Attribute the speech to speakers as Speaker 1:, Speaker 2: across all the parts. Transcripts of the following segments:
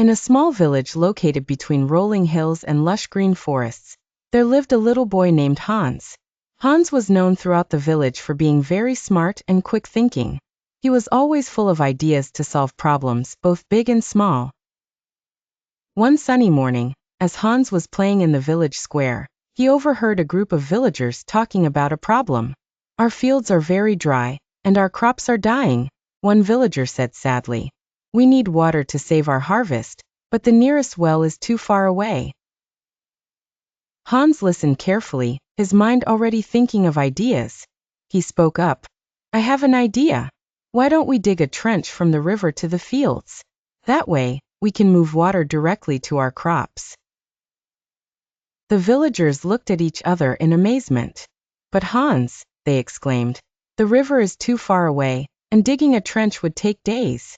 Speaker 1: In a small village located between rolling hills and lush green forests, there lived a little boy named Hans. Hans was known throughout the village for being very smart and quick thinking. He was always full of ideas to solve problems, both big and small. One sunny morning, as Hans was playing in the village square, he overheard a group of villagers talking about a problem. "Our fields are very dry, and our crops are dying," one villager said sadly. "We need water to save our harvest, but the nearest well is too far away." Hans listened carefully, his mind already thinking of ideas. He spoke up. "I have an idea. Why don't we dig a trench from the river to the fields? That way, we can move water directly to our crops." The villagers looked at each other in amazement. "But Hans," they exclaimed, "the river is too far away, and digging a trench would take days."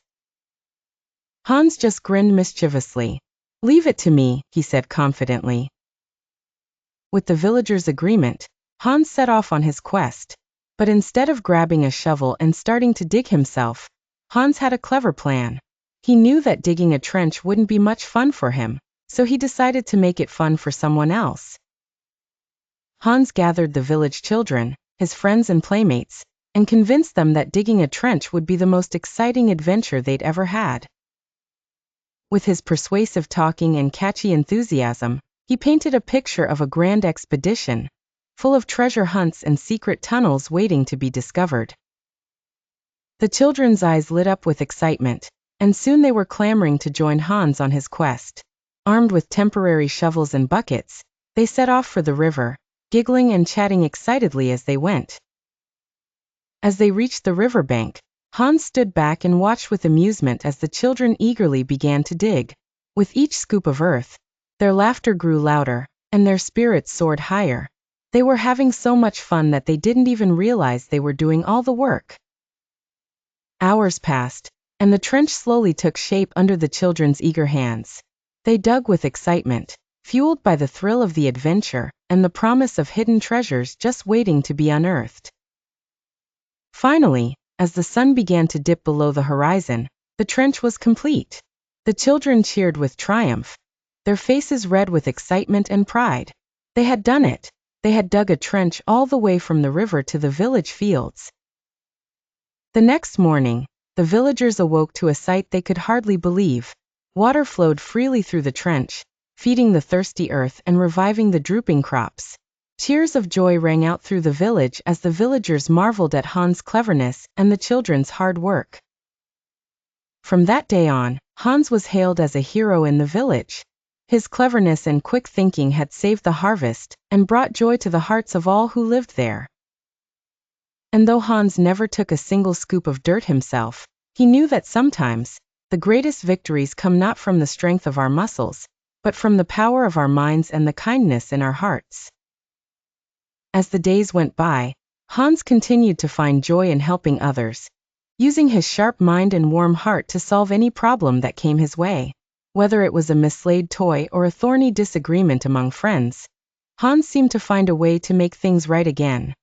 Speaker 1: Hans just grinned mischievously. "Leave it to me," he said confidently. With the villagers' agreement, Hans set off on his quest. But instead of grabbing a shovel and starting to dig himself, Hans had a clever plan. He knew that digging a trench wouldn't be much fun for him, so he decided to make it fun for someone else. Hans gathered the village children, his friends and playmates, and convinced them that digging a trench would be the most exciting adventure they'd ever had. With his persuasive talking and catchy enthusiasm, he painted a picture of a grand expedition, full of treasure hunts and secret tunnels waiting to be discovered. The children's eyes lit up with excitement, and soon they were clamoring to join Hans on his quest. Armed with temporary shovels and buckets, they set off for the river, giggling and chatting excitedly as they went. As they reached the riverbank, Hans stood back and watched with amusement as the children eagerly began to dig. With each scoop of earth, their laughter grew louder, and their spirits soared higher. They were having so much fun that they didn't even realize they were doing all the work. Hours passed, and the trench slowly took shape under the children's eager hands. They dug with excitement, fueled by the thrill of the adventure and the promise of hidden treasures just waiting to be unearthed. Finally, as the sun began to dip below the horizon, the trench was complete. The children cheered with triumph, their faces red with excitement and pride. They had done it. They had dug a trench all the way from the river to the village fields. The next morning, the villagers awoke to a sight they could hardly believe. Water flowed freely through the trench, feeding the thirsty earth and reviving the drooping crops. Cheers of joy rang out through the village as the villagers marveled at Hans' cleverness and the children's hard work. From that day on, Hans was hailed as a hero in the village. His cleverness and quick thinking had saved the harvest and brought joy to the hearts of all who lived there. And though Hans never took a single scoop of dirt himself, he knew that sometimes, the greatest victories come not from the strength of our muscles, but from the power of our minds and the kindness in our hearts. As the days went by, Hans continued to find joy in helping others, using his sharp mind and warm heart to solve any problem that came his way. Whether it was a mislaid toy or a thorny disagreement among friends, Hans seemed to find a way to make things right again.